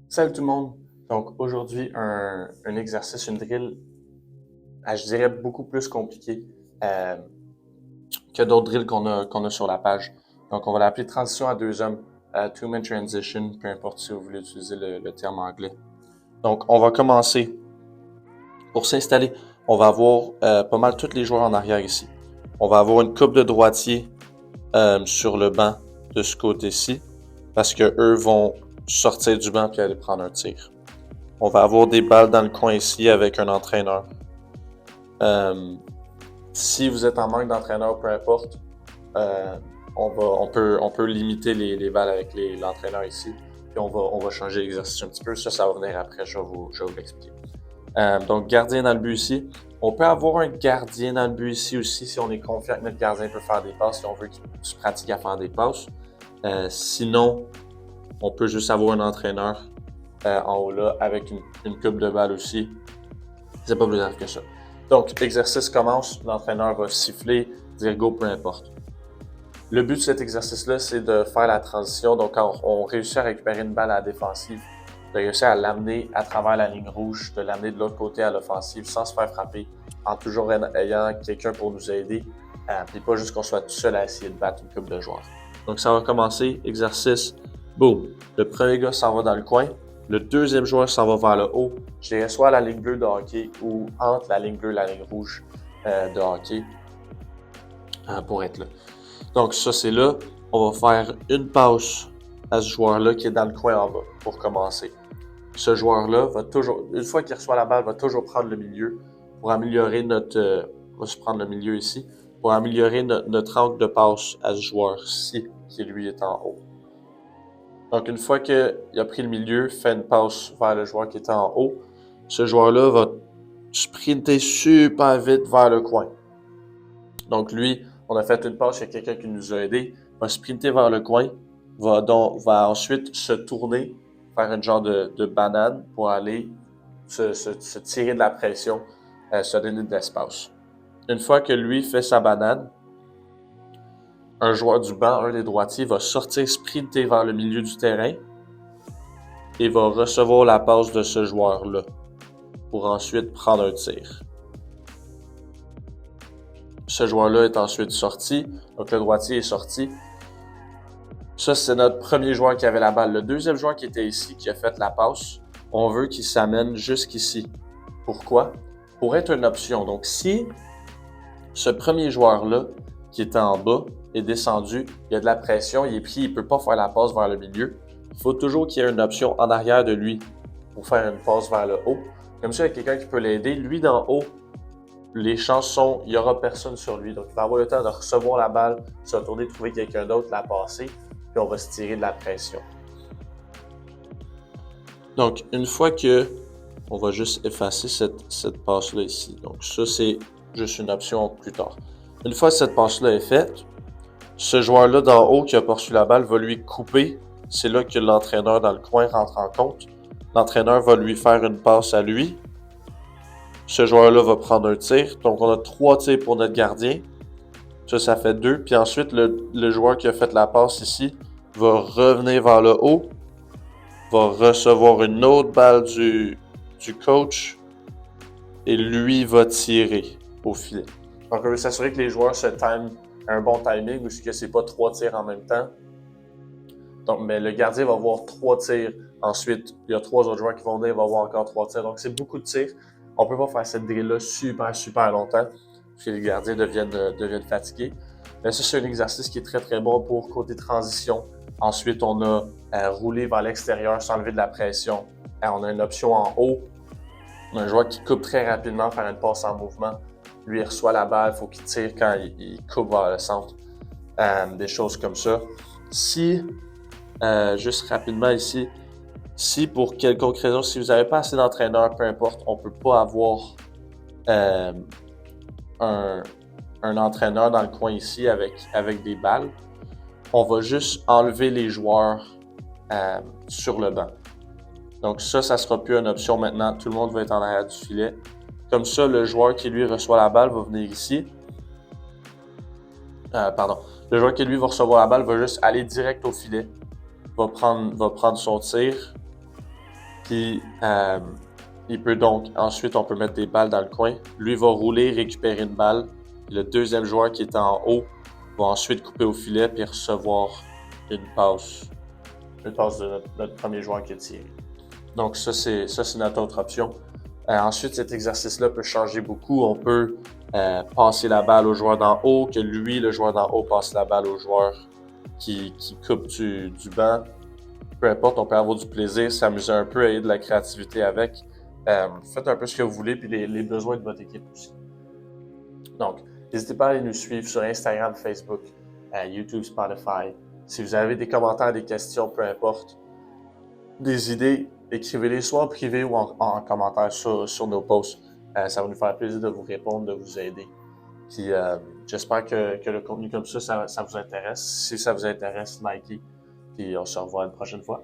Salut tout le monde! Donc aujourd'hui, un exercice, une drill, je dirais beaucoup plus compliqué euh, que d'autres drills qu'on a sur la page. Donc on va l'appeler transition à deux hommes, two-man transition, peu importe si vous voulez utiliser le terme anglais. Donc on va commencer. Pour s'installer, on va avoir pas mal tous les joueurs en arrière ici. On va avoir une coupe de droitiers sur le banc de ce côté-ci parce que eux vont sortir du banc puis aller prendre un tir. On va avoir des balles dans le coin ici avec un entraîneur. Si vous êtes en manque d'entraîneur, peu importe, on peut limiter les balles avec l'entraîneur ici. Puis on va changer l'exercice un petit peu. Ça va venir après, je vais vous l'expliquer. Donc, gardien dans le but ici. On peut avoir un gardien dans le but ici aussi si on est confiant que notre gardien peut faire des passes, si on veut qu'il se pratique à faire des passes. Sinon, on peut juste avoir un entraîneur en haut là avec une coupe de balle aussi. C'est pas plus grave que ça. Donc, l'exercice commence, l'entraîneur va siffler, dire go, peu importe. Le but de cet exercice-là, c'est de faire la transition. Donc, quand on réussit à récupérer une balle à la défensive, de réussir à l'amener à travers la ligne rouge, de l'amener de l'autre côté à l'offensive sans se faire frapper, en toujours ayant quelqu'un pour nous aider, puis pas juste qu'on soit tout seul à essayer de battre une couple de joueurs. Donc, ça va commencer, exercice, boum. Le premier gars s'en va dans le coin, le deuxième joueur s'en va vers le haut, je dirais soit à la ligne bleue de hockey ou entre la ligne bleue et la ligne rouge de hockey pour être là. Donc ça c'est là, on va faire une passe à ce joueur-là qui est dans le coin en bas pour commencer. Ce joueur-là va toujours, une fois qu'il reçoit la balle, va toujours prendre le milieu pour améliorer notre, on va se prendre le milieu ici, pour améliorer notre angle de passe à ce joueur-ci qui lui est en haut. Donc une fois qu'il a pris le milieu, fait une passe vers le joueur qui est en haut, ce joueur-là va sprinter super vite vers le coin. Donc lui, on a fait une passe, il y a quelqu'un qui nous a aidé, va sprinter vers le coin, va ensuite se tourner, faire une genre de banane pour aller se tirer de la pression, se donner de l'espace. Une fois que lui fait sa banane, un joueur du banc, un des droitiers, va sortir sprinter vers le milieu du terrain et va recevoir la passe de ce joueur-là pour ensuite prendre un tir. Ce joueur-là est ensuite sorti, donc le droitier est sorti. Ça, c'est notre premier joueur qui avait la balle. Le deuxième joueur qui était ici, qui a fait la passe, on veut qu'il s'amène jusqu'ici. Pourquoi? Pour être une option. Donc, si ce premier joueur-là, qui était en bas, est descendu, il y a de la pression, il est pris, il ne peut pas faire la passe vers le milieu, il faut toujours qu'il y ait une option en arrière de lui pour faire une passe vers le haut. Comme ça, il y a quelqu'un qui peut l'aider. Lui, d'en haut, les chances sont, il n'y aura personne sur lui. Donc, il va avoir le temps de recevoir la balle, se retourner, trouver quelqu'un d'autre, la passer, puis on va se tirer de la pression. Donc, une fois que, on va juste effacer cette passe-là ici. Donc, ça, c'est juste une option plus tard. Une fois que cette passe-là est faite, ce joueur-là d'en haut qui a poursuivi la balle va lui couper. C'est là que l'entraîneur dans le coin rentre en compte. L'entraîneur va lui faire une passe à lui. Ce joueur-là va prendre un tir. Donc, on a 3 tirs pour notre gardien. Ça fait 2. Puis ensuite, le joueur qui a fait la passe ici va revenir vers le haut, va recevoir une autre balle du coach et lui va tirer au filet. Donc, on veut s'assurer que les joueurs se time un bon timing ou que c'est pas 3 tirs en même temps. Donc, mais le gardien va avoir 3 tirs. Ensuite, il y a 3 autres joueurs qui vont venir, il va avoir encore 3 tirs. Donc, c'est beaucoup de tirs. On peut pas faire cette drill-là super longtemps parce que les gardiens deviennent fatigués. Mais ça, c'est un exercice qui est très bon pour côté transition. Ensuite, on a roulé vers l'extérieur sans lever de la pression. On a une option en haut. On a un joueur qui coupe très rapidement, faire une passe en mouvement. Lui, il reçoit la balle, il faut qu'il tire quand il coupe vers le centre. Des choses comme ça. Si, juste rapidement ici, si pour quelconque raison, si vous n'avez pas assez d'entraîneurs, peu importe, on ne peut pas avoir un entraîneur dans le coin ici avec des balles, on va juste enlever les joueurs sur le banc. Donc ça ne sera plus une option maintenant. Tout le monde va être en arrière du filet. Comme ça, le joueur qui lui reçoit la balle va venir ici. Le joueur qui lui va recevoir la balle va juste aller direct au filet. Va prendre son tir. Puis, il peut donc, ensuite, on peut mettre des balles dans le coin. Lui va rouler, récupérer une balle. Le deuxième joueur qui est en haut va ensuite couper au filet puis recevoir une passe. Une passe de notre premier joueur qui est tiré. Donc, ça, c'est notre autre option. Ensuite, cet exercice-là peut changer beaucoup. On peut passer la balle au joueur d'en haut, que lui, le joueur d'en haut, passe la balle au joueur qui coupe du banc. Peu importe, on peut avoir du plaisir, s'amuser un peu, ayez de la créativité avec. Faites un peu ce que vous voulez, puis les besoins de votre équipe aussi. Donc, n'hésitez pas à aller nous suivre sur Instagram, Facebook, YouTube, Spotify. Si vous avez des commentaires, des questions, peu importe, des idées, écrivez-les soit en privé ou en commentaire sur nos posts. Ça va nous faire plaisir de vous répondre, de vous aider. Puis j'espère que le contenu comme ça vous intéresse. Si ça vous intéresse, likez. Puis on se revoit une prochaine fois.